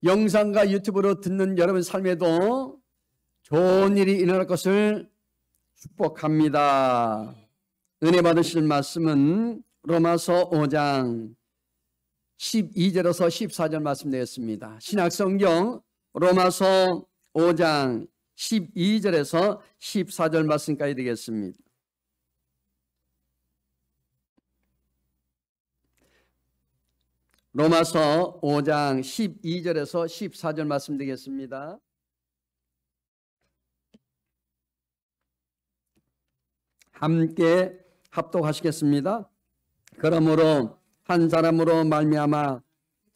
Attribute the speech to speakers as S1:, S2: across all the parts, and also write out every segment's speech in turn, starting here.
S1: 영상과 유튜브로 듣는 여러분 삶에도 좋은 일이 일어날 것을 축복합니다. 은혜 받으실 말씀은 로마서 5장 12절에서 14절 말씀 되겠습니다. 신약성경 로마서 5장 12절에서 14절 말씀까지 되겠습니다. 로마서 5장 12절에서 14절 말씀 되겠습니다. 함께 합독하시겠습니다. 그러므로 한 사람으로 말미암아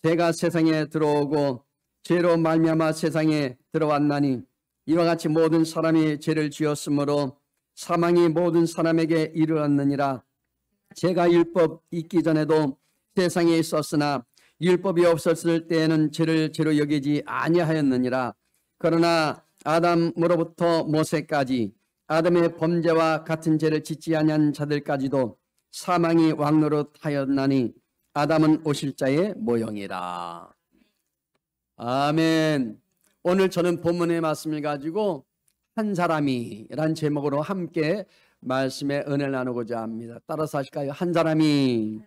S1: 죄가 세상에 들어오고 죄로 말미암아 세상에 들어왔나니 이와 같이 모든 사람이 죄를 지었으므로 사망이 모든 사람에게 이르렀느니라. 죄가 율법 있기 전에도 세상에 있었으나 율법이 없었을 때에는 죄를 죄로 여기지 아니하였느니라. 그러나 아담으로부터 모세까지 아담의 범죄와 같은 죄를 짓지 아니한 자들까지도 사망이 왕노릇하였나니 아담은 오실 자의 모형이라. 아멘. 오늘 저는 본문의 말씀을 가지고 한 사람이란 제목으로 함께 말씀의 은혜를 나누고자 합니다. 따라서 하실까요? 한 사람이.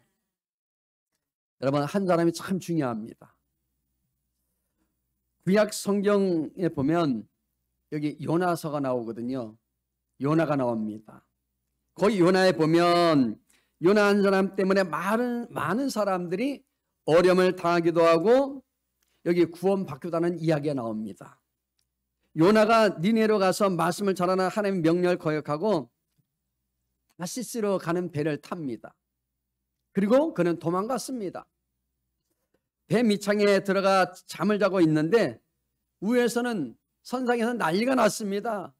S1: 여러분, 한 사람이 참 중요합니다. 구약 성경에 보면 여기 요나서가 나오거든요. 요나가 나옵니다. 거기 요나에 보면 요나 한 사람 때문에 많은 사람들이 어려움을 당하기도 하고 여기 구원받기도 이야기가 나옵니다. 요나가 니네로 가서 말씀을 전하는 하나님의 명령을 거역하고 다시스로 가는 배를 탑니다. 그리고 그는 도망갔습니다. 배 밑창에 들어가 잠을 자고 있는데 위에서는 선상에서 난리가 났습니다.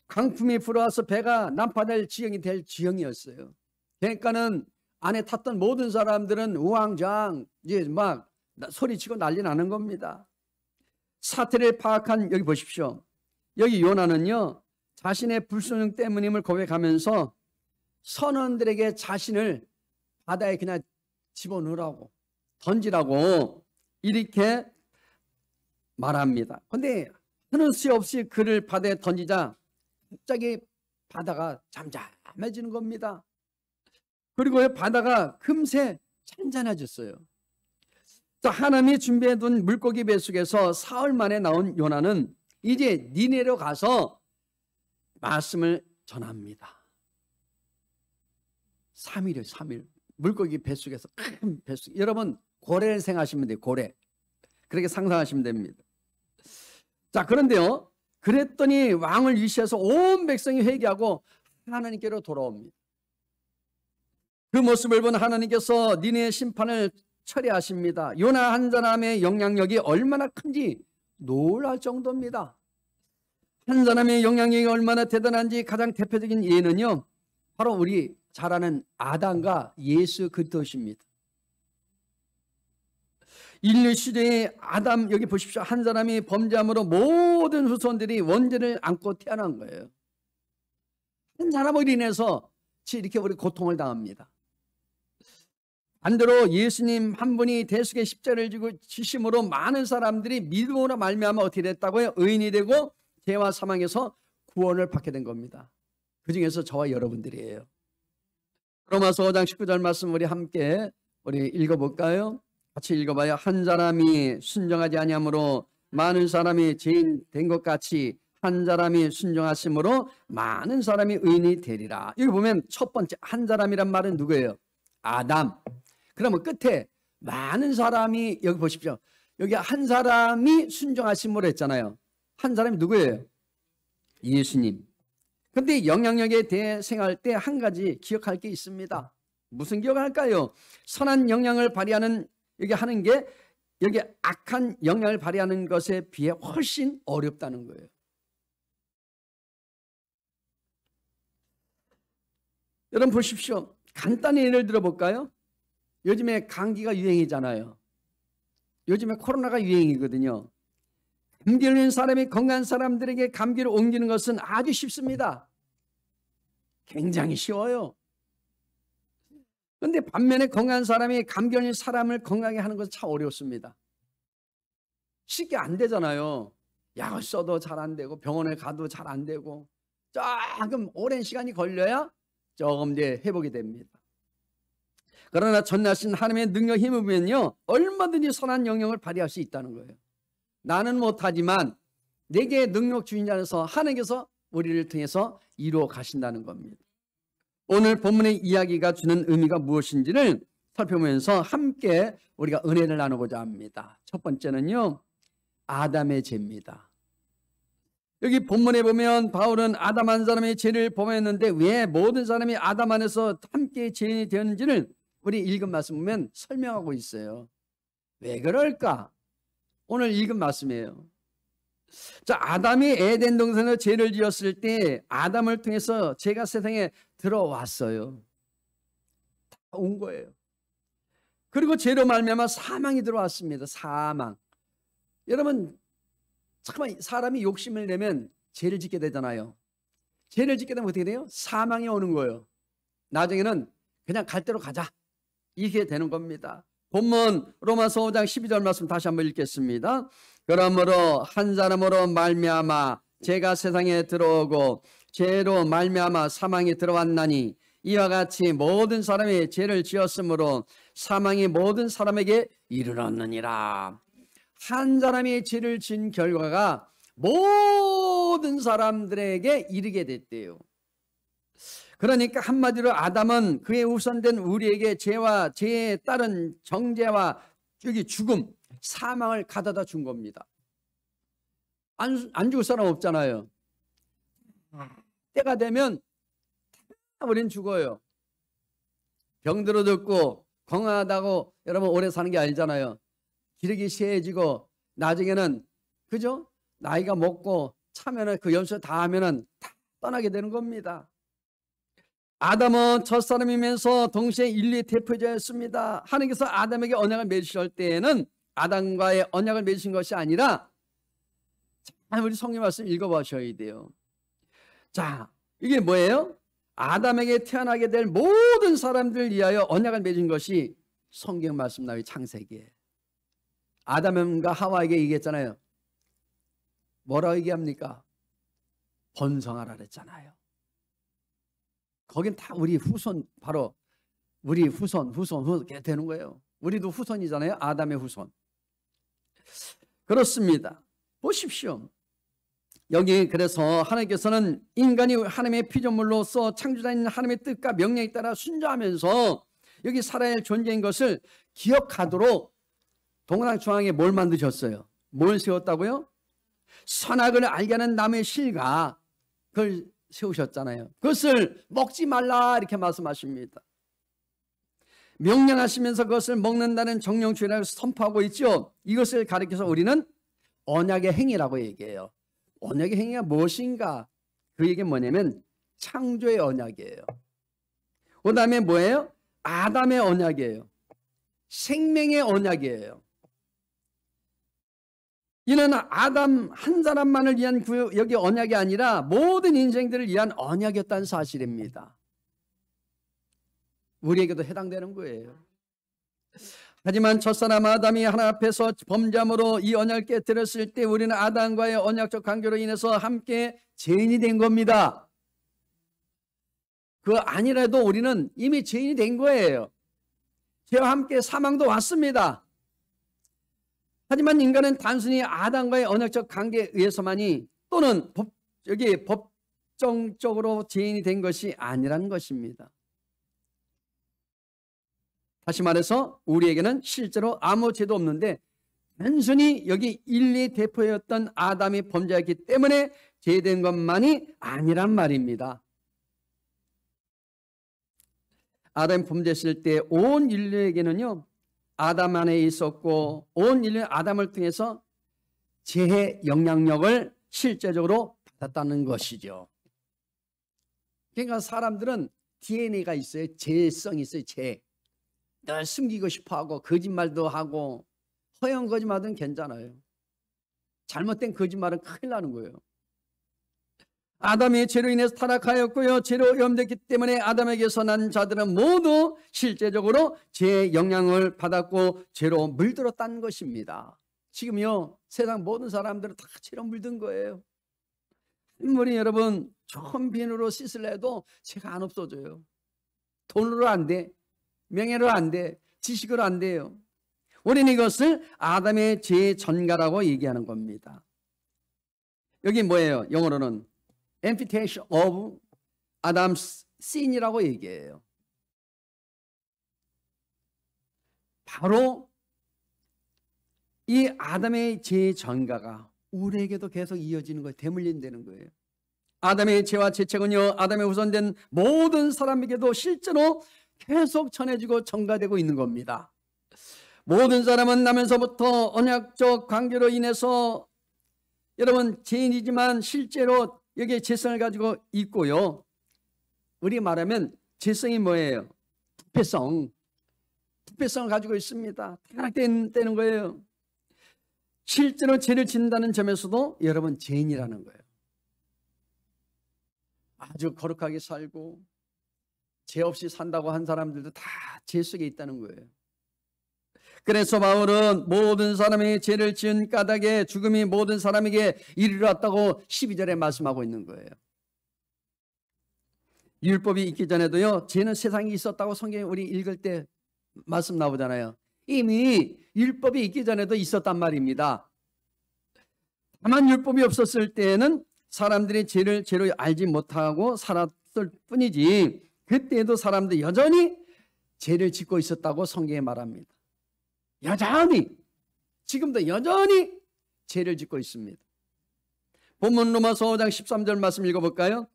S1: 강풍이 불어와서 배가 난파될 지경이 될 지경이었어요. 그러니까는 안에 탔던 모든 사람들은 우왕좌왕 이제 막 소리치고 난리 나는 겁니다. 사태를 파악한, 여기 보십시오. 여기 요나는요, 자신의 불순종 때문임을 고백하면서 선원들에게 자신을 바다에 그냥 집어넣으라고, 던지라고 이렇게 말합니다. 그런데 하는 수 없이 그를 바다에 던지자 갑자기 바다가 잠잠해지는 겁니다. 그리고 바다가 금세 잔잔해졌어요. 하나님이 준비해둔 물고기 뱃속에서 사흘 만에 나온 요나는 이제 니네로 가서 말씀을 전합니다. 3일이요, 3일. 물고기 뱃속에서 큰 뱃속. 여러분, 고래를 생각하시면 돼요, 고래. 그렇게 상상하시면 됩니다. 자, 그런데요, 그랬더니 왕을 위시해서 온 백성이 회개하고 하나님께로 돌아옵니다. 그 모습을 본 하나님께서 니네의 심판을 처리하십니다. 요나 한 사람의 영향력이 얼마나 큰지 놀랄 정도입니다. 한 사람의 영향력이 얼마나 대단한지 가장 대표적인 예는요, 바로 우리 잘 아는 아담과 예수 그리스도십니다. 인류 시대의 아담, 여기 보십시오. 한 사람이 범죄함으로 모든 후손들이 원죄를 안고 태어난 거예요. 한 사람으로 인해서 이렇게 우리 고통을 당합니다. 반대로 예수님 한 분이 대속의 십자가를 지고 지심으로 많은 사람들이 믿음으로 말미암아 어떻게 됐다고요? 의인이 되고 죄와 사망에서 구원을 받게 된 겁니다. 그 중에서 저와 여러분들이에요. 로마서 5장 19절 말씀 우리 함께 읽어볼까요? 같이 읽어봐요. 한 사람이 순종하지 아니함으로 많은 사람이 죄인 된 것 같이 한 사람이 순종하심으로 많은 사람이 의인이 되리라. 여기 보면 첫 번째 한 사람이란 말은 누구예요? 아담. 그러면 끝에 많은 사람이, 여기 보십시오. 여기 한 사람이 순종하심으로 했잖아요. 한 사람이 누구예요? 예수님. 그런데 영향력에 대해 생각할 때 한 가지 기억할 게 있습니다. 무슨 기억할까요? 선한 영향을 발휘하는, 여기 하는 게 여기 악한 영향을 발휘하는 것에 비해 훨씬 어렵다는 거예요. 여러분 보십시오. 간단히 예를 들어볼까요? 요즘에 감기가 유행이잖아요. 요즘에 코로나가 유행이거든요. 감기 걸린 사람이 건강한 사람들에게 감기를 옮기는 것은 아주 쉽습니다. 굉장히 쉬워요. 그런데 반면에 건강한 사람이 감기 걸린 사람을 건강하게 하는 것은 참 어렵습니다. 쉽게 안 되잖아요. 약을 써도 잘 안 되고 병원에 가도 잘 안 되고 조금 오랜 시간이 걸려야 조금 이제 회복이 됩니다. 그러나 전능하신 하나님의 능력 힘을 보면요, 얼마든지 선한 영역을 발휘할 수 있다는 거예요. 나는 못하지만 내게 능력 주인 자로서 하나님께서 우리를 통해서 이루어 가신다는 겁니다. 오늘 본문의 이야기가 주는 의미가 무엇인지를 살펴보면서 함께 우리가 은혜를 나누고자 합니다. 첫 번째는요, 아담의 죄입니다. 여기 본문에 보면 바울은 아담 한 사람의 죄를 범했는데 왜 모든 사람이 아담 안에서 함께 죄인이 되었는지를 우리 읽은 말씀 보면 설명하고 있어요. 왜 그럴까? 오늘 읽은 말씀이에요. 자, 아담이 에덴 동산에서 죄를 지었을 때 아담을 통해서 죄가 세상에 들어왔어요. 다 온 거예요. 그리고 죄로 말미암아 사망이 들어왔습니다. 사망. 여러분, 잠깐만, 사람이 욕심을 내면 죄를 짓게 되잖아요. 죄를 짓게 되면 어떻게 돼요? 사망이 오는 거예요. 나중에는 그냥 갈 대로 가자, 이게 되는 겁니다. 본문 로마서 5장 12절 말씀 다시 한번 읽겠습니다. 그러므로 한 사람으로 말미암아 죄가 세상에 들어오고 죄로 말미암아 사망이 들어왔나니 이와 같이 모든 사람이 죄를 지었으므로 사망이 모든 사람에게 이르렀느니라. 한 사람이 죄를 지은 결과가 모든 사람들에게 이르게 됐대요. 그러니까 한마디로 아담은 그의 후손된 우리에게 죄와 죄에 따른 정죄와 죽음, 사망을 가져다 준 겁니다. 안 죽을 사람 없잖아요. 때가 되면 우린 죽어요. 병들어 죽고 건강하다고 여러분 오래 사는 게 아니잖아요. 기력이 쇠해지고 나중에는, 그죠? 나이가 먹고 차면은 그 연수 다 하면은 다 떠나게 되는 겁니다. 아담은 첫사람이면서 동시에 인류의 대표자였습니다. 하나님께서 아담에게 언약을 맺으실 때에는 아담과의 언약을 맺으신 것이 아니라, 우리 성경 말씀 읽어보셔야 돼요. 자, 이게 뭐예요? 아담에게 태어나게 될 모든 사람들을 위하여 언약을 맺은 것이 성경 말씀 나와요. 창세기에 아담과 하와에게 얘기했잖아요. 뭐라고 얘기합니까? 번성하라 그랬잖아요. 거긴 다 우리 후손, 바로 우리 후손 이렇게 되는 거예요. 우리도 후손이잖아요. 아담의 후손. 그렇습니다. 보십시오. 여기 그래서 하나님께서는 인간이 하나님의 피조물로서 창조자인 하나님의 뜻과 명령에 따라 순종하면서 여기 살아야 할 존재인 것을 기억하도록 동강 중앙에 뭘 만드셨어요? 뭘 세웠다고요? 선악을 알게 하는 나무의 실과, 그걸 세우셨잖아요. 그것을 먹지 말라 이렇게 말씀하십니다. 명령하시면서 그것을 먹는다는 정령주의라고 선포하고 있죠. 이것을 가리켜서 우리는 언약의 행위라고 얘기해요. 언약의 행위가 무엇인가? 그 얘기는 뭐냐면 창조의 언약이에요. 그 다음에 뭐예요? 아담의 언약이에요. 생명의 언약이에요. 이는 아담 한 사람만을 위한 여기 언약이 아니라 모든 인생들을 위한 언약이었다는 사실입니다. 우리에게도 해당되는 거예요. 하지만 첫사람 아담이 하나 앞에서 범죄함으로 이 언약을 깨뜨렸을 때 우리는 아담과의 언약적 관계로 인해서 함께 죄인이 된 겁니다. 그거 아니라도 우리는 이미 죄인이 된 거예요. 죄와 함께 사망도 왔습니다. 하지만 인간은 단순히 아담과의 언약적 관계에 의해서만이 또는 여기 법정적으로 죄인이 된 것이 아니라는 것입니다. 다시 말해서 우리에게는 실제로 아무 죄도 없는데 단순히 여기 인류의 대표였던 아담이 범죄했기 때문에 죄된 것만이 아니란 말입니다. 아담이 범죄했을 때 온 인류에게는요, 아담 안에 있었고 온 인류는 아담을 통해서 죄의 영향력을 실제적으로 받았다는 것이죠. 그러니까 사람들은 DNA가 있어요. 죄성이 있어요. 죄. 늘 숨기고 싶어하고 거짓말도 하고 허영 거짓말은 괜찮아요. 잘못된 거짓말은 큰일 나는 거예요. 아담이 죄로 인해서 타락하였고요. 죄로 오염됐기 때문에 아담에게서 난 자들은 모두 실제적으로 죄의 영향을 받았고 죄로 물들었다는 것입니다. 지금요 세상 모든 사람들은 다 죄로 물든 거예요. 아무리 여러분 좋은 비누로 씻으려 해도 죄가 안 없어져요. 돈으로 안 돼, 명예로 안 돼, 지식으로 안 돼요. 우리는 이것을 아담의 죄의 전가라고 얘기하는 겁니다. 여기 뭐예요? 영어로는 amputation of Adam's sin이라고 얘기해요. 바로 이 아담의 죄의 전가가 우리에게도 계속 이어지는 거예요. 대물림되는 거예요. 아담의 죄와 죄책은요, 아담의 후손된 모든 사람에게도 실제로 계속 전해지고 전가되고 있는 겁니다. 모든 사람은 나면서부터 언약적 관계로 인해서 여러분 죄인이지만 실제로 여기에 죄성을 가지고 있고요. 우리 말하면 죄성이 뭐예요? 부패성을 가지고 있습니다. 타락되는 거예요. 실제로 죄를 짓는다는 점에서도 여러분 죄인이라는 거예요. 아주 거룩하게 살고 죄 없이 산다고 한 사람들도 다 죄 속에 있다는 거예요. 그래서 바울은 모든 사람의 죄를 지은 까닭에 죽음이 모든 사람에게 이르렀다고 12절에 말씀하고 있는 거예요. 율법이 있기 전에도요, 죄는 세상에 있었다고 성경에 우리 읽을 때 말씀 나오잖아요. 이미 율법이 있기 전에도 있었단 말입니다. 다만 율법이 없었을 때에는 사람들이 죄를 죄로 알지 못하고 살았을 뿐이지, 그때에도 사람들 여전히 죄를 짓고 있었다고 성경에 말합니다. 여전히, 지금도 여전히 죄를 짓고 있습니다. 본문 로마서 5장 13절 말씀 읽어볼까요?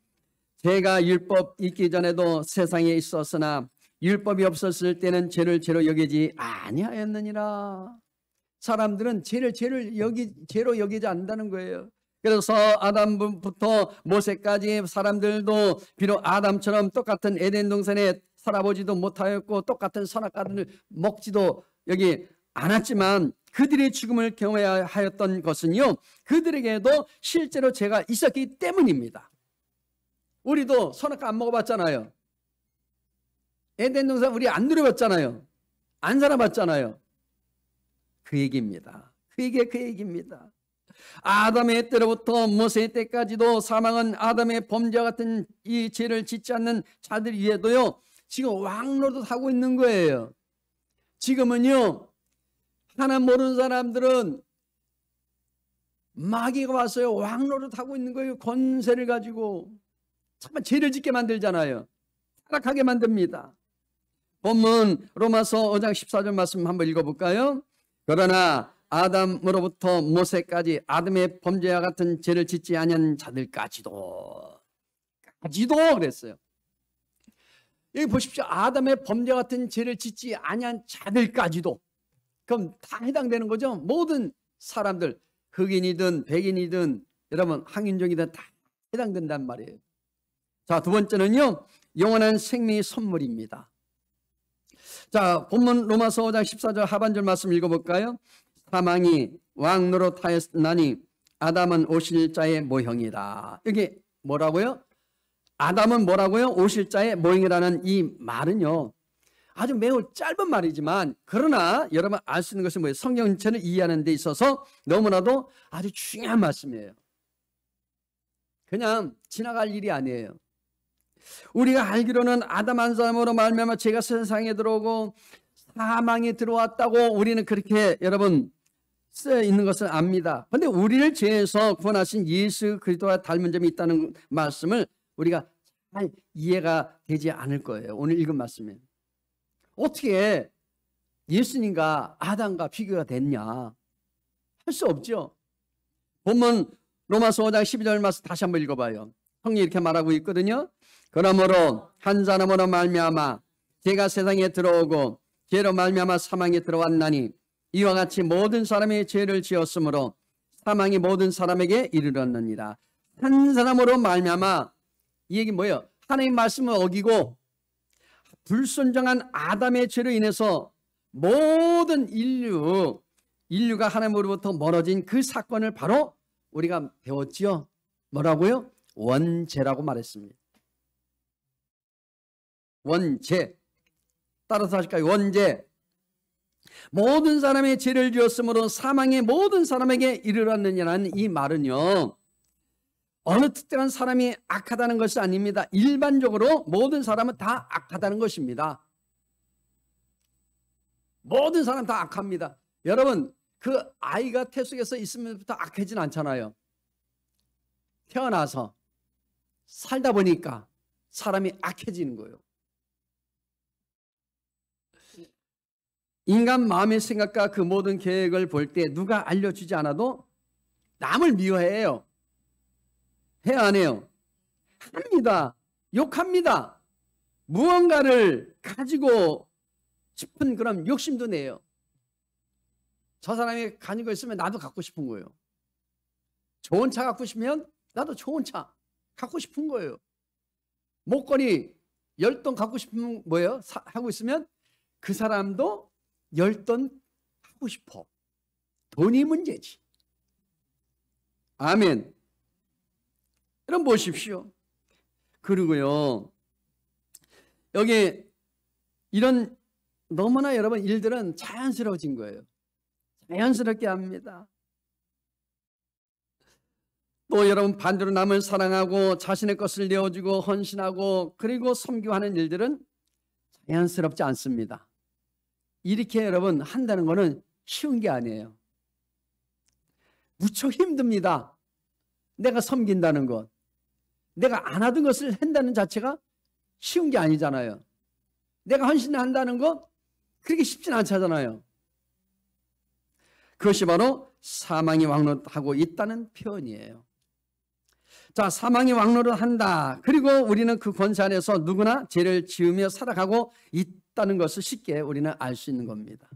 S1: 죄가 율법 있기 전에도 세상에 있었으나 율법이 없었을 때는 죄를 죄로 여기지 아니하였느니라. 사람들은 죄를 죄로 여기지 않는다는 거예요. 그래서 아담부터 모세까지 사람들도 비록 아담처럼 똑같은 에덴 동산에 살아보지도 못하였고 똑같은 선악과를 먹지도 여기 않았지만 그들의 죽음을 경험해야 하였던 것은요, 그들에게도 실제로 죄가 있었기 때문입니다. 우리도 선악과 안 먹어봤잖아요. 에덴 동산 우리 안 누려봤잖아요. 안 살아봤잖아요. 그 얘기입니다. 그 얘기입니다. 아담의 때로부터 모세의 때까지도 사망은 아담의 범죄와 같은 이 죄를 짓지 않는 자들 위에도요, 지금 왕노릇하고 있는 거예요. 지금은요, 하나 모르는 사람들은 마귀가 와서요, 왕노릇하고 있는 거예요. 권세를 가지고 정말 죄를 짓게 만들잖아요. 타락하게 만듭니다. 본문 로마서 5장 14절 말씀 한번 읽어볼까요? 그러나 아담으로부터 모세까지 아담의 범죄와 같은 죄를 짓지 아니한 자들까지도 그랬어요. 여기 보십시오. 아담의 범죄 같은 죄를 짓지 아니한 자들까지도. 그럼 다 해당되는 거죠. 모든 사람들, 흑인이든 백인이든 여러분 항인종이든 다 해당된단 말이에요. 자, 두 번째는요, 영원한 생명의 선물입니다. 자, 본문 로마서 5장 14절 하반절 말씀 읽어볼까요? 사망이 왕노릇하였나니 아담은 오실 자의 모형이다. 여기 뭐라고요? 아담은 뭐라고요? 오실 자의 모형이라는 이 말은요, 아주 매우 짧은 말이지만 그러나 여러분 알 수 있는 것은 뭐예요? 성경 전체를 이해하는 데 있어서 너무나도 아주 중요한 말씀이에요. 그냥 지나갈 일이 아니에요. 우리가 알기로는 아담 한 사람으로 말미암아 죄가 세상에 들어오고 사망이 들어왔다고 우리는 그렇게 여러분 쓰여 있는 것을 압니다. 그런데 우리를 죄에서 구원하신 예수 그리스도와 닮은 점이 있다는 말씀을 우리가 잘 이해가 되지 않을 거예요. 오늘 읽은 말씀에 어떻게 예수님과 아담과 비교가 됐냐? 할 수 없죠. 본문 로마서 5장 12절 말씀 다시 한번 읽어봐요. 성경이 이렇게 말하고 있거든요. 그러므로 한 사람으로 말미암아 죄가 세상에 들어오고 죄로 말미암아 사망에 들어왔나니 이와 같이 모든 사람의 죄를 지었으므로 사망이 모든 사람에게 이르렀느니라. 한 사람으로 말미암아, 이 얘기 뭐예요? 하나님의 말씀을 어기고 불순종한 아담의 죄로 인해서 모든 인류가 하나님으로부터 멀어진 그 사건을 바로 우리가 배웠지요. 뭐라고요? 원죄라고 말했습니다. 원죄. 따라서 하실까요? 원죄. 모든 사람의 죄를 지었으므로 사망이 모든 사람에게 이르렀느냐는 이 말은요, 어느 특정한 사람이 악하다는 것이 아닙니다. 일반적으로 모든 사람은 다 악하다는 것입니다. 모든 사람 다 악합니다. 여러분, 그 아이가 태속에서 있으면부터 악해진 않잖아요. 태어나서 살다 보니까 사람이 악해지는 거예요. 인간 마음의 생각과 그 모든 계획을 볼 때 누가 알려주지 않아도 남을 미워해요. 해요, 안 해요? 합니다. 욕합니다. 무언가를 가지고 싶은 그런 욕심도 내요. 저 사람이 가진 거 있으면 나도 갖고 싶은 거예요. 좋은 차 갖고 싶으면 나도 좋은 차 갖고 싶은 거예요. 목걸이 10돈 갖고 싶으면 뭐예요? 하고 있으면 그 사람도 10돈 하고 싶어. 돈이 문제지. 아멘. 여러분 보십시오. 그리고요, 여기 이런 너무나 여러분 일들은 자연스러워진 거예요. 자연스럽게 합니다. 또 여러분 반대로 남을 사랑하고 자신의 것을 내어주고 헌신하고 그리고 섬기하는 일들은 자연스럽지 않습니다. 이렇게 여러분 한다는 것은 쉬운 게 아니에요. 무척 힘듭니다. 내가 섬긴다는 것, 내가 안 하던 것을 한다는 자체가 쉬운 게 아니잖아요. 내가 헌신한다는 것 그렇게 쉽진 않잖아요. 그것이 바로 사망이 왕노릇하고 있다는 표현이에요. 자, 사망이 왕노릇한다. 그리고 우리는 그 권세 안에서 누구나 죄를 지으며 살아가고 있다는 것을 쉽게 우리는 알 수 있는 겁니다.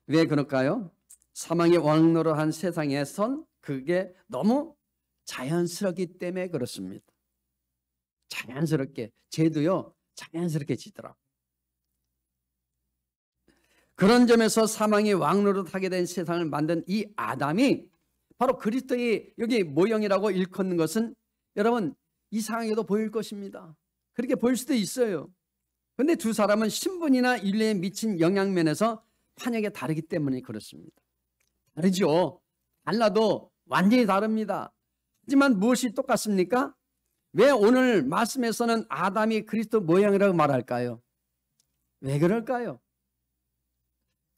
S1: 왜 그럴까요? 사망이 왕노릇한 세상에선 그게 너무 자연스럽기 때문에 그렇습니다. 자연스럽게, 죄도요 자연스럽게 지더라고요. 그런 점에서 사망이 왕노릇하게 된 세상을 만든 이 아담이 바로 그리스도의 여기 모형이라고 일컫는 것은 여러분 이상하게도 보일 것입니다. 그렇게 보일 수도 있어요. 그런데 두 사람은 신분이나 인류에 미친 영향면에서 판역이 다르기 때문에 그렇습니다. 다르죠. 달라도 완전히 다릅니다. 하지만 무엇이 똑같습니까? 왜 오늘 말씀에서는 아담이 그리스도 모형이라고 말할까요? 왜 그럴까요?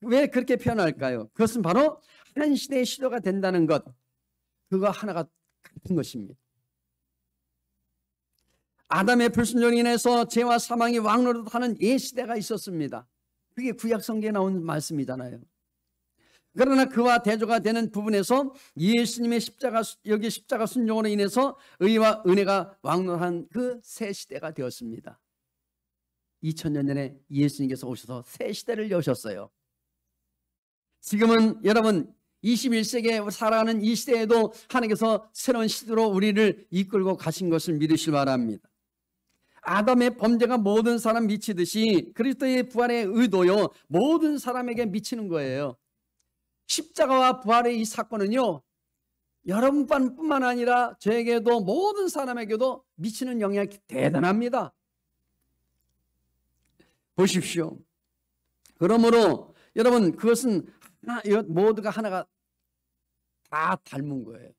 S1: 왜 그렇게 표현할까요? 그것은 바로 한 시대의 시도가 된다는 것, 그거 하나가 같은 것입니다. 아담의 불순종으로 인해서 죄와 사망이 왕노릇하는 옛 시대가 있었습니다. 그게 구약 성경에 나온 말씀이잖아요. 그러나 그와 대조가 되는 부분에서 예수님의 여기 십자가 순종으로 인해서 의와 은혜가 왕노한 그 새 시대가 되었습니다. 2000년 전에 예수님께서 오셔서 새 시대를 여셨어요. 지금은 여러분 21세기에 살아가는 이 시대에도 하나님께서 새로운 시대로 우리를 이끌고 가신 것을 믿으시기 바랍니다. 아담의 범죄가 모든 사람 미치듯이 그리스도의 부활의 의도요 모든 사람에게 미치는 거예요. 십자가와 부활의 이 사건은요 여러분뿐만 아니라 저에게도 모든 사람에게도 미치는 영향이 대단합니다. 보십시오. 그러므로 여러분 그것은 모두가 하나가 다 닮은 거예요.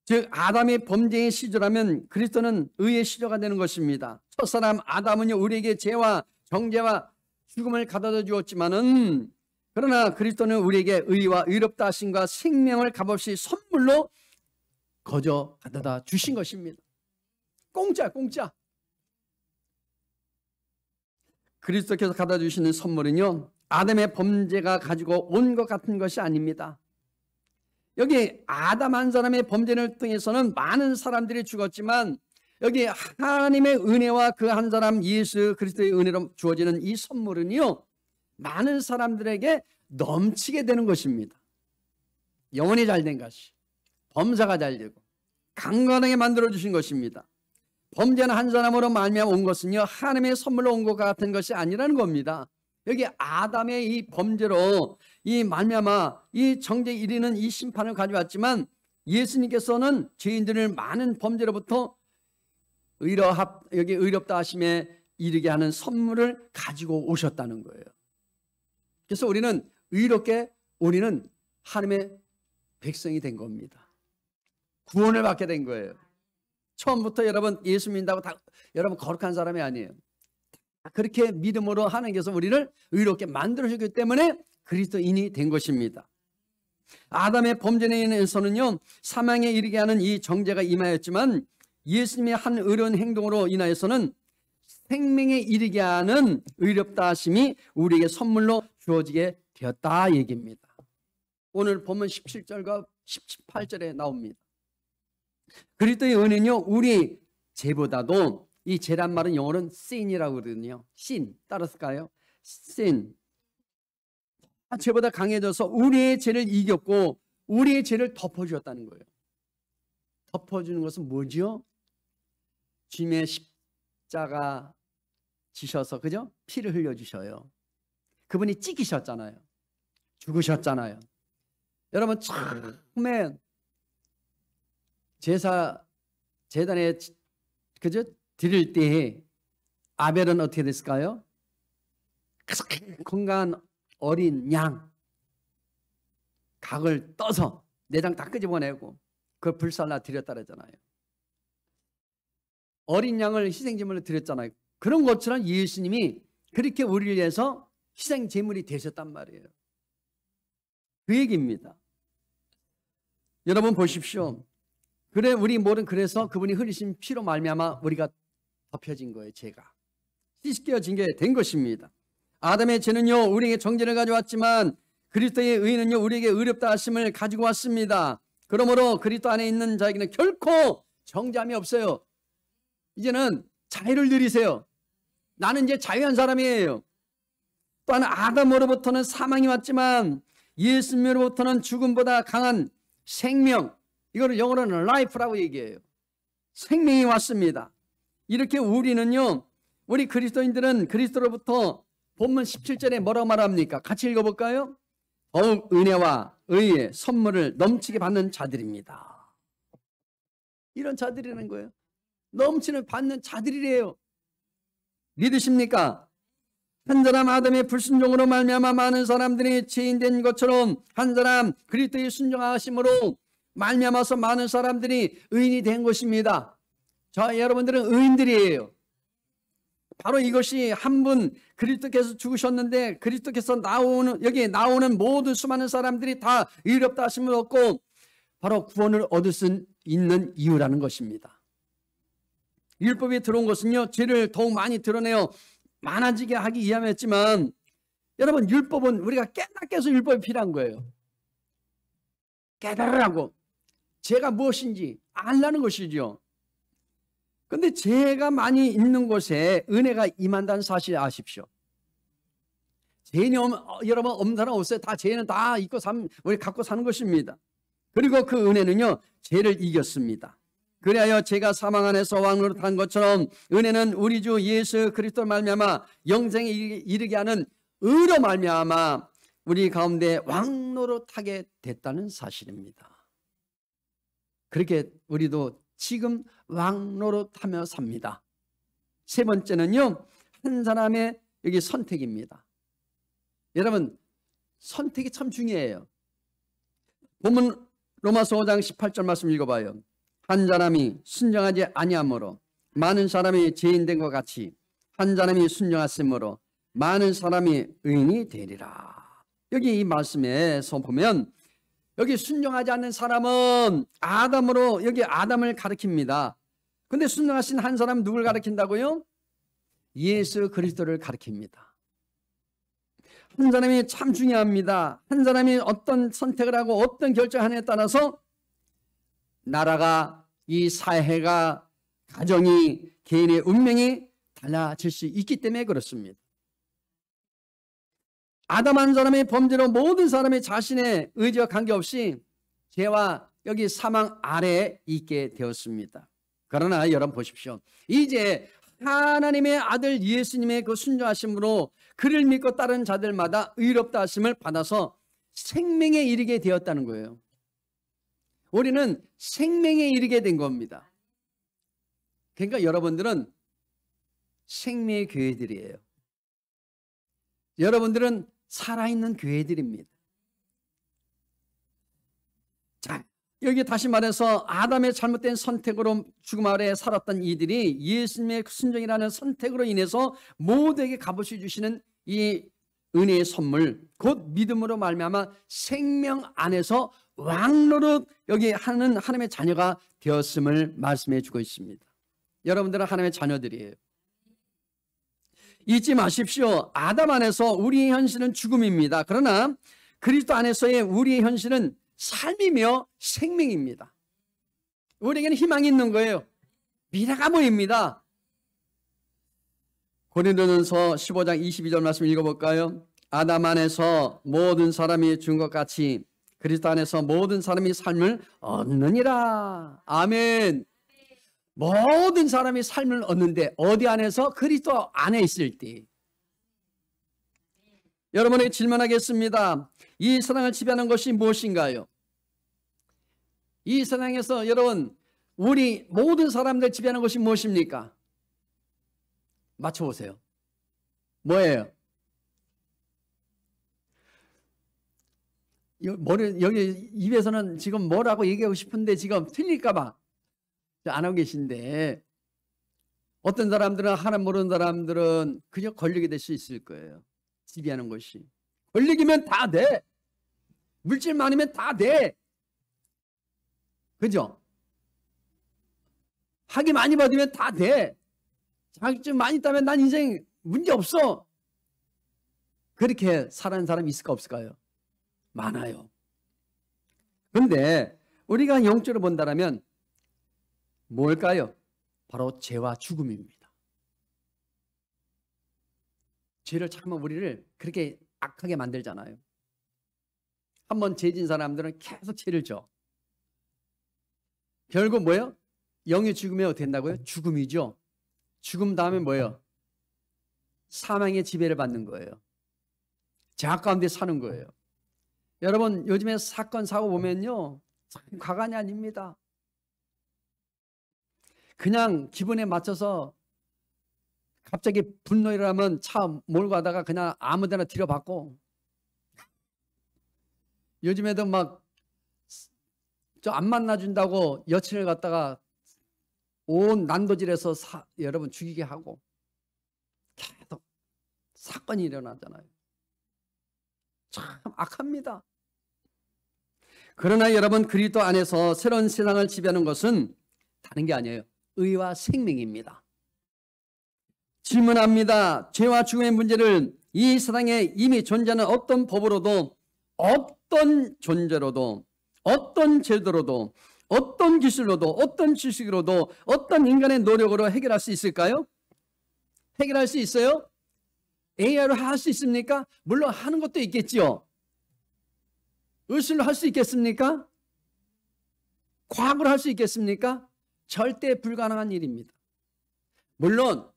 S1: 즉 아담의 범죄의 시조라면 그리스도는 의의 시조가 되는 것입니다. 첫사람 아담은요 우리에게 죄와 정죄와 죽음을 가져다 주었지만은 그러나 그리스도는 우리에게 의와 의롭다 하심과 생명을 값없이 선물로 거저 가져다 주신 것입니다. 공짜. 그리스도께서 가져다 주시는 선물은요 아담의 범죄가 가지고 온 것 같은 것이 아닙니다. 여기 아담 한 사람의 범죄를 통해서는 많은 사람들이 죽었지만 여기 하나님의 은혜와 그 한 사람 예수 그리스도의 은혜로 주어지는 이 선물은요 많은 사람들에게 넘치게 되는 것입니다. 영혼이 잘된 것이, 범사가 잘되고 강건하게 만들어주신 것입니다. 범죄는 한 사람으로 말미암아 온 것은요 하나님의 선물로 온 것 같은 것이 아니라는 겁니다. 여기 아담의 이 범죄로 이 말미암아 이 정죄에 이르는 이 심판을 가져왔지만 예수님께서는 죄인들을 많은 범죄로부터 여기 의롭다 하심에 이르게 하는 선물을 가지고 오셨다는 거예요. 그래서 우리는 의롭게 우리는 하나님의 백성이 된 겁니다. 구원을 받게 된 거예요. 처음부터 여러분 예수 믿는다고 다 여러분 거룩한 사람이 아니에요. 그렇게 믿음으로 하나님께서 우리를 의롭게 만들어주기 때문에 그리스도인이 된 것입니다. 아담의 범죄에 인해서는요 사망에 이르게 하는 이 정죄가 임하였지만 예수님의 한 의로운 행동으로 인하여서는 생명에 이르게 하는 의롭다 하심이 우리에게 선물로 주어지게 되었다 얘기입니다. 오늘 본문 17절과 18절에 나옵니다. 그리스도의 은혜는요 우리 죄보다도, 이 죄란 말은 영어로는 sin이라고 그러거든요. sin 따랐을까요? sin. 죄보다 강해져서 우리의 죄를 이겼고 우리의 죄를 덮어주었다는 거예요. 덮어주는 것은 뭐죠? 주님의 십자가 지셔서, 그죠? 피를 흘려주셔요. 그분이 찢기셨잖아요. 죽으셨잖아요. 여러분 처음에 제단에 그죠? 드릴 때 아벨은 어떻게 됐을까요? 건강한 어린 양 각을 떠서 내장 다 끄집어내고 그걸 불살라 드렸다 그러잖아요. 어린 양을 희생제물로 드렸잖아요. 그런 것처럼 예수님이 그렇게 우리를 위해서 희생제물이 되셨단 말이에요. 그 얘기입니다. 여러분 보십시오. 그래 우리 모든 그래서 그분이 흘리신 피로 말미암아 우리가 덮여진 거예요. 죄가 씻겨진 게 된 것입니다. 아담의 죄는요 우리에게 정죄를 가져왔지만 그리스도의 의는요 우리에게 의롭다 하심을 가지고 왔습니다. 그러므로 그리스도 안에 있는 자에게는 결코 정죄함이 없어요. 이제는 자유를 누리세요. 나는 이제 자유한 사람이에요. 또한 아담으로부터는 사망이 왔지만 예수님으로부터는 죽음보다 강한 생명, 이거를 영어로는 life라고 얘기해요. 생명이 왔습니다. 이렇게 우리는요 우리 그리스도인들은 그리스도로부터 본문 17절에 뭐라고 말합니까? 같이 읽어볼까요? 더욱 은혜와 의의 선물을 넘치게 받는 자들입니다. 이런 자들이라는 거예요. 넘치는 받는 자들이래요. 믿으십니까? 한 사람 아담의 불순종으로 말미암아 많은 사람들이 죄인된 것처럼 한 사람 그리스도의 순종하심으로 말미암아서 많은 사람들이 의인이 된 것입니다. 자, 여러분들은 의인들이에요. 바로 이것이 한 분 그리스도께서 죽으셨는데 그리스도께서 여기에 나오는 모든 수많은 사람들이 다 의롭다 하심을 얻고 바로 구원을 얻을 수 있는 이유라는 것입니다. 율법이 들어온 것은요 죄를 더욱 많이 드러내어 많아지게 하기 위함이었지만 여러분 율법은 우리가 깨닫게 해서 율법이 필요한 거예요. 깨달으라고 죄가 무엇인지 알라는 것이죠. 그런데 죄가 많이 있는 곳에 은혜가 임한다는 사실 아십시오. 죄는 여러분 없는 사람 없어요. 다 죄는 다 우리 갖고 사는 것입니다. 그리고 그 은혜는요 죄를 이겼습니다. 그리하여 죄가 사망 안에서 왕노릇한 것처럼 은혜는 우리 주 예수 그리스도 말미암아 영생에 이르게 하는 의로 말미암아 우리 가운데 왕노릇하게 됐다는 사실입니다. 그렇게 우리도 지금 왕노릇하며 삽니다. 세 번째는요 한 사람의 여기 선택입니다. 여러분 선택이 참 중요해요. 본문 로마서 5장 18절 말씀 읽어봐요. 한 사람이 순종하지 아니함으로 많은 사람이 죄인된 것 같이 한 사람이 순종하심으로 많은 사람이 의인이 되리라. 여기 이 말씀에서 보면 여기 순종하지 않는 사람은 아담으로 여기 아담을 가리킵니다. 근데 순종하신 한 사람은 누굴 가리킨다고요? 예수 그리스도를 가리킵니다. 한 사람이 참 중요합니다. 한 사람이 어떤 선택을 하고 어떤 결정하느냐에 따라서 나라가, 이 사회가, 가정이, 개인의 운명이 달라질 수 있기 때문에 그렇습니다. 아담 한 사람의 범죄로 모든 사람이 자신의 의지와 관계없이 죄와 여기 사망 아래에 있게 되었습니다. 그러나 여러분 보십시오. 이제 하나님의 아들 예수님의 그 순종하심으로 그를 믿고 따른 자들마다 의롭다 하심을 받아서 생명에 이르게 되었다는 거예요. 우리는 생명에 이르게 된 겁니다. 그러니까 여러분들은 생명의 교회들이에요. 여러분들은 살아있는 교회들입니다. 자, 여기 다시 말해서 아담의 잘못된 선택으로 죽음 아래 살았던 이들이 예수님의 순종이라는 선택으로 인해서 모두에게 값없이 주시는 이 은혜의 선물, 곧 믿음으로 말미암아 생명 안에서 왕노릇 여기 하는 하나님의 자녀가 되었음을 말씀해 주고 있습니다. 여러분들은 하나님의 자녀들이에요. 잊지 마십시오. 아담 안에서 우리의 현실은 죽음입니다. 그러나 그리스도 안에서의 우리의 현실은 삶이며 생명입니다. 우리에게는 희망이 있는 거예요. 미래가 보입니다. 고린도전서 15장 22절 말씀 읽어볼까요? 아담 안에서 모든 사람이 죽은 것 같이 그리스도 안에서 모든 사람이 삶을 얻느니라. 아멘. 모든 사람이 삶을 얻는데 어디 안에서? 그리스도 안에 있을 때. 여러분에게 질문하겠습니다. 이 세상을 지배하는 것이 무엇인가요? 이 세상에서 여러분 우리 모든 사람들 지배하는 것이 무엇입니까? 맞춰보세요. 뭐예요? 여기 입에서는 지금 뭐라고 얘기하고 싶은데 지금 틀릴까봐 안 하고 계신데, 어떤 사람들은 하나 모르는 사람들은 그저 권력이 될 수 있을 거예요. 지배하는 것이. 권력이면 다 돼. 물질 많으면 다 돼. 그죠? 학위 많이 받으면 다 돼. 자격증 많이 따면 난 인생 문제 없어. 그렇게 살아가는 사람이 있을까 없을까요? 많아요. 그런데 우리가 영적으로 본다면 뭘까요? 바로 죄와 죽음입니다. 죄를 참으면 우리를 그렇게 악하게 만들잖아요. 한번 죄진 사람들은 계속 죄를 져. 결국 뭐예요? 영이 죽으면 어떻게 된다고요? 죽음이죠. 죽음 다음에 뭐예요? 사망의 지배를 받는 거예요. 죄악 가운데 사는 거예요. 여러분 요즘에 사건 사고 보면요, 참 가관이 아닙니다. 그냥 기분에 맞춰서 갑자기 분노 일어나면 차 몰고 가다가 그냥 아무데나 들여받고, 요즘에도 막 저 안 만나준다고 여친을 갖다가 온 난도질에서 여러분 죽이게 하고 계속 사건이 일어나잖아요. 참 악합니다. 그러나 여러분 그리스도 안에서 새로운 세상을 지배하는 것은 다른 게 아니에요. 의와 생명입니다. 질문합니다. 죄와 죽음의 문제를 이 세상에 이미 존재하는 어떤 법으로도, 어떤 존재로도, 어떤 제도로도, 어떤 기술로도, 어떤 지식으로도, 어떤 인간의 노력으로 해결할 수 있을까요? 해결할 수 있어요? AI로 할 수 있습니까? 물론 하는 것도 있겠지요. 의술로 할 수 있겠습니까? 과학으로 할 수 있겠습니까? 절대 불가능한 일입니다. 물론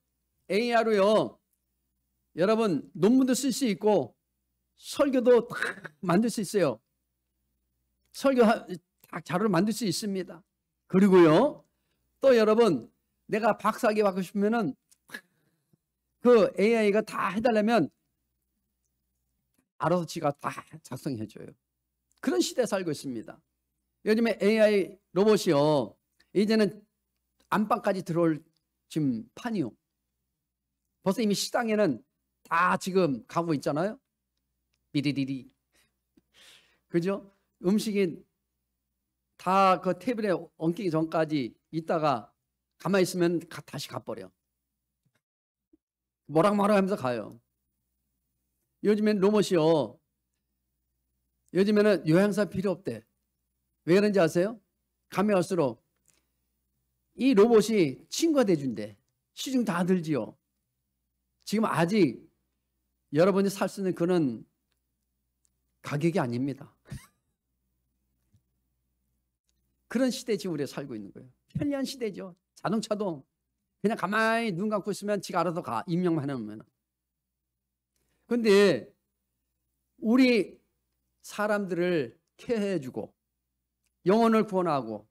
S1: AI로요, 여러분 논문도 쓸 수 있고 설교도 다 만들 수 있어요. 설교 다 자료를 만들 수 있습니다. 그리고요, 또 여러분 내가 박사학위 받고 싶으면은 그 AI가 다 해달라면 알아서 지가 다 작성해줘요. 그런 시대에 살고 있습니다. 요즘에 AI 로봇이요, 이제는 안방까지 들어올 지금 판이요. 벌써 이미 시장에는 다 지금 가고 있잖아요. 삐리리리. 그죠? 음식이 다 그 테이블에 엉키기 전까지 있다가 가만히 있으면 다시 가버려. 뭐락뭐락 하면서 가요. 요즘엔 로봇이요, 요즘에는 요양사 필요 없대. 왜 그런지 아세요? 가면 갈수록 이 로봇이 친구가 돼준대. 시중 다 들지요. 지금 아직 여러분이 살 수 있는 그런 가격이 아닙니다. 그런 시대에 지금 우리가 살고 있는 거예요. 편리한 시대죠. 자동차도 그냥 가만히 눈 감고 있으면 지가 알아서 가. 입력만 해놓으면. 그런데 우리 사람들을 케어해주고 영혼을 구원하고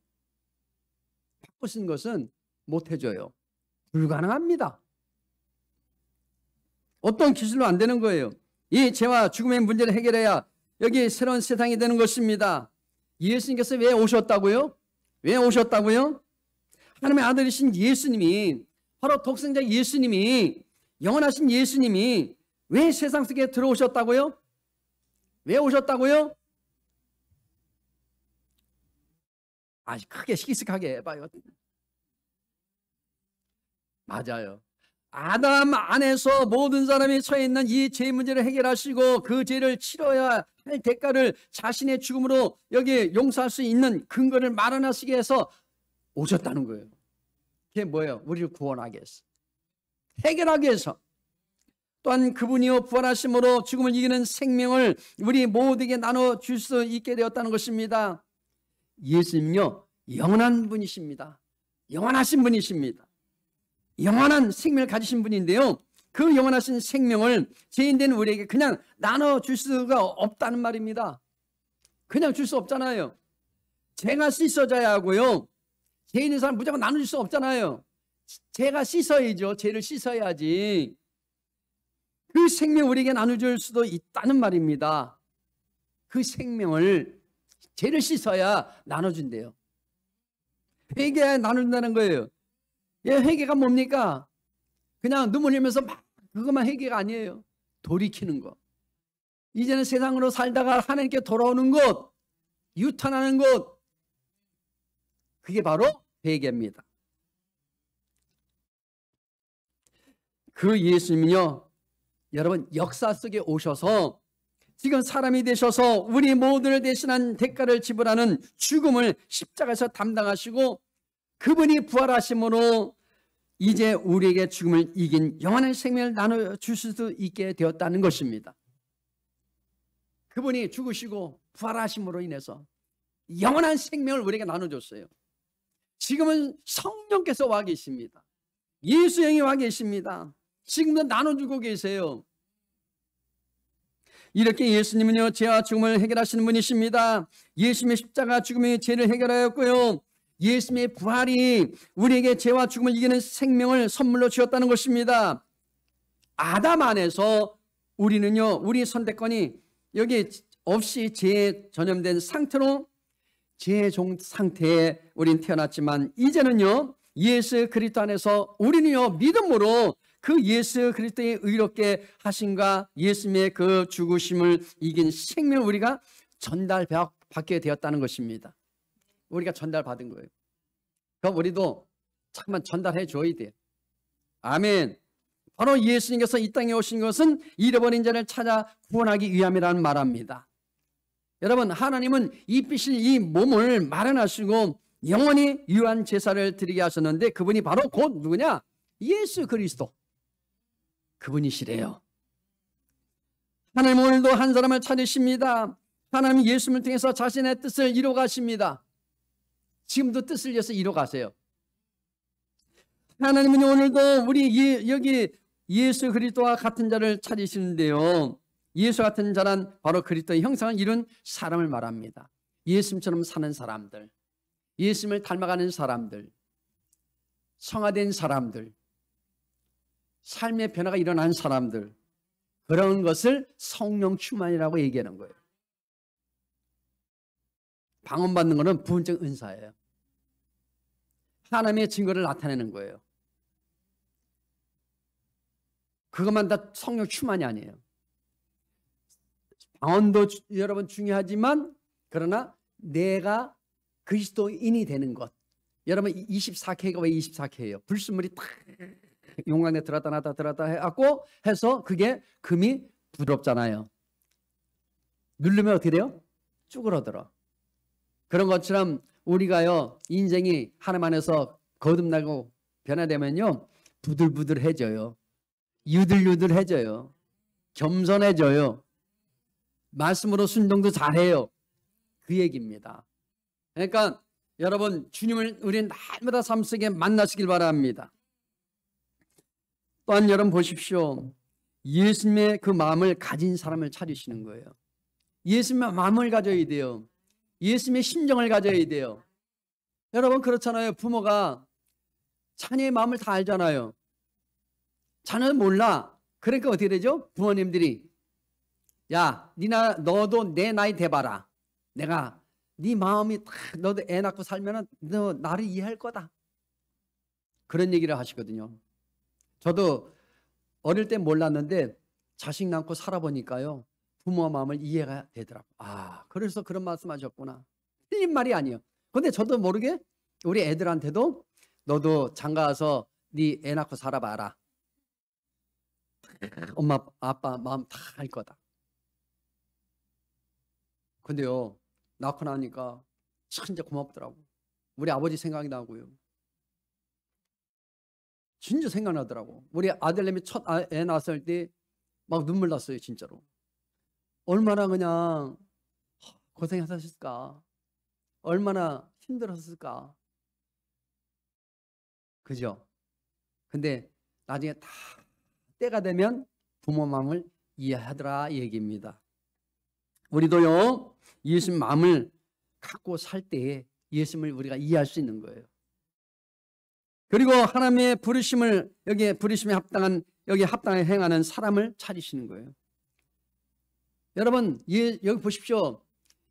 S1: 바꾸신 것은 못해줘요. 불가능합니다. 어떤 기술로 안 되는 거예요. 이 죄와 죽음의 문제를 해결해야 여기 새로운 세상이 되는 것입니다. 예수님께서 왜 오셨다고요? 왜 오셨다고요? 하나님의 아들이신 예수님이, 바로 독생자 예수님이, 영원하신 예수님이 왜 세상 속에 들어오셨다고요? 왜 오셨다고요? 아주 크게 시기식하게 해봐요. 맞아요. 아담 안에서 모든 사람이 처해 있는 이 죄 문제를 해결하시고 그 죄를 치러야 할 대가를 자신의 죽음으로 여기 용서할 수 있는 근거를 마련하시기 위해서 오셨다는 거예요. 그게 뭐예요? 우리를 구원하기 위해서, 해결하기 위해서. 또한 그분이요 부활하심으로 죽음을 이기는 생명을 우리 모두에게 나눠줄 수 있게 되었다는 것입니다. 예수님은요 영원한 분이십니다. 영원하신 분이십니다. 영원한 생명을 가지신 분인데요, 그 영원하신 생명을 죄인된 우리에게 그냥 나눠줄 수가 없다는 말입니다. 그냥 줄 수 없잖아요. 죄가 씻어져야 하고요, 죄 있는 사람 무조건 나눠줄 수 없잖아요. 죄가 씻어야죠. 죄를 씻어야지. 그 생명 우리에게 나눠줄 수도 있다는 말입니다. 그 생명을, 죄를 씻어야 나눠준대요. 회개해야 나눈다는 거예요. 회개가 뭡니까? 그냥 눈물 흘리면서 막 그것만 회개가 아니에요. 돌이키는 것. 이제는 세상으로 살다가 하나님께 돌아오는 것, 유턴하는 것, 그게 바로 회개입니다. 그 예수님은요 여러분 역사 속에 오셔서 지금 사람이 되셔서 우리 모두를 대신한 대가를 지불하는 죽음을 십자가에서 담당하시고, 그분이 부활하심으로 이제 우리에게 죽음을 이긴 영원한 생명을 나눠줄 수도 있게 되었다는 것입니다. 그분이 죽으시고 부활하심으로 인해서 영원한 생명을 우리에게 나눠줬어요. 지금은 성령께서 와 계십니다. 예수 영이 와 계십니다. 지금도 나눠주고 계세요. 이렇게 예수님은요 죄와 죽음을 해결하시는 분이십니다. 예수님의 십자가 죽음의 죄를 해결하였고요, 예수님의 부활이 우리에게 죄와 죽음을 이기는 생명을 선물로 주었다는 것입니다. 아담 안에서 우리는요 우리 선택권이 여기 없이 죄에 전염된 상태로 죄종 상태에 우린 태어났지만, 이제는요 예수 그리스도 안에서 우리는요 믿음으로 그 예수 그리스도의 의롭게 하심과 예수님의 그 죽으심을 이긴 생명을 우리가 전달받게 되었다는 것입니다. 우리가 전달받은 거예요. 그럼 우리도 잠깐만 전달해 줘야 돼요. 아멘. 바로 예수님께서 이 땅에 오신 것은 잃어버린 자를 찾아 구원하기 위함이라는 말합니다. 여러분, 하나님은 이 빛을, 이 몸을 마련하시고 영원히 유한 제사를 드리게 하셨는데, 그분이 바로 곧 누구냐? 예수 그리스도. 그분이시래요. 하나님 오늘도 한 사람을 찾으십니다. 하나님 예수님을 통해서 자신의 뜻을 이루어 가십니다. 지금도 뜻을 위해서 이루어 가세요. 하나님은 오늘도 우리 여기 예수 그리스도와 같은 자를 찾으시는데요, 예수 같은 자란 바로 그리스도의 형상을 이룬 사람을 말합니다. 예수님처럼 사는 사람들, 예수님을 닮아가는 사람들, 성화된 사람들, 삶의 변화가 일어난 사람들, 그런 것을 성령 충만이라고 얘기하는 거예요. 방언받는 것은 부분적 은사예요. 하나님의 증거를 나타내는 거예요. 그것만 다 성령 충만이 아니에요. 방언도 여러분 중요하지만, 그러나 내가 그리스도인이 되는 것. 여러분 24K가 왜 24K예요? 불순물이 탁 용광에 들었다 놨다 들었다 해갖고 해서 그게 금이 부드럽잖아요. 누르면 어떻게 돼요? 쭈그러들어. 그런 것처럼 우리가요 인생이 하나님 안에서 거듭나고 변화되면요 부들부들해져요. 유들유들해져요. 겸손해져요. 말씀으로 순종도 잘해요. 그 얘기입니다. 그러니까 여러분, 주님을 우리는 날마다 삶 속에 만나시길 바랍니다. 또한 여러분 보십시오. 예수님의 그 마음을 가진 사람을 찾으시는 거예요. 예수님의 마음을 가져야 돼요. 예수님의 심정을 가져야 돼요. 여러분 그렇잖아요. 부모가 자녀의 마음을 다 알잖아요. 자녀는 몰라. 그러니까 어떻게 되죠? 부모님들이 야, 너도 내 나이 돼봐라. 내가 네 마음이 딱 너도 애 낳고 살면은 너 나를 이해할 거다. 그런 얘기를 하시거든요. 저도 어릴 때 몰랐는데 자식 낳고 살아보니까요. 부모 마음을 이해가 되더라고요. 아, 그래서 그런 말씀하셨구나. 틀린 말이 아니에요. 근데 저도 모르게 우리 애들한테도 너도 장가 가서 네 애 낳고 살아봐라. 엄마 아빠 마음 다 알 거다. 근데요, 낳고 나니까 진짜 고맙더라고. 우리 아버지 생각이 나고요. 진짜 생각나더라고. 우리 아들내미 첫 애 낳았을 때 막 눈물 났어요, 진짜로. 얼마나 그냥 고생하셨을까. 얼마나 힘들었을까. 그죠? 근데 나중에 다 때가 되면 부모 마음을 이해하더라 얘기입니다. 우리도요, 예수님 마음을 갖고 살 때에 예수님을 우리가 이해할 수 있는 거예요. 그리고 하나님의 부르심을, 여기에 부르심에 합당한, 여기 합당하게 행하는 사람을 찾으시는 거예요. 여러분, 여기 보십시오.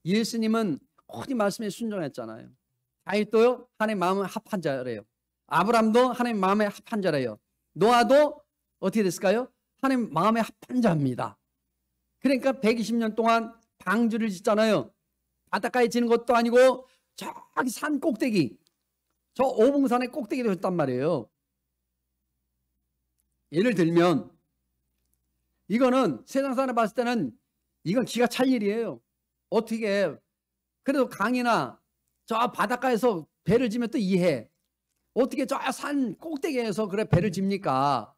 S1: 예수님은 모든 말씀에 순종했잖아요. 다윗도요, 하나님 마음에 합한 자래요. 아브람도 하나님 마음에 합한 자래요. 노아도 어떻게 됐을까요? 하나님 마음에 합한 자입니다. 그러니까 120년 동안 방주를 짓잖아요. 바닷가에 지는 것도 아니고 저기 산 꼭대기, 저 오봉산의 꼭대기로 했단 말이에요. 예를 들면 이거는 세상 사람 봤을 때는 이건 기가 찰 일이에요. 어떻게 그래도 강이나 저 바닷가에서 배를 지면 또 이해해. 어떻게 저 산 꼭대기에서 그래 배를 집니까?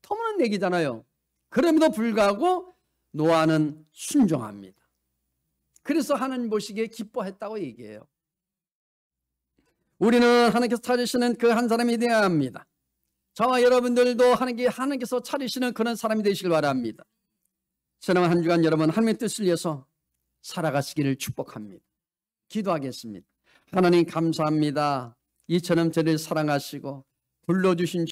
S1: 터무는 얘기잖아요. 그럼에도 불구하고 노아는 순종합니다. 그래서 하나님 보시기에 기뻐했다고 얘기해요. 우리는 하나님께서 찾으시는 그 한 사람이 되어야 합니다. 저와 여러분들도 하나님께서 찾으시는 그런 사람이 되시길 바랍니다. 지난 한 주간 여러분 하나님의 뜻을 위해서 살아가시기를 축복합니다. 기도하겠습니다. 하나님 감사합니다. 이처럼 저를 사랑하시고 불러주신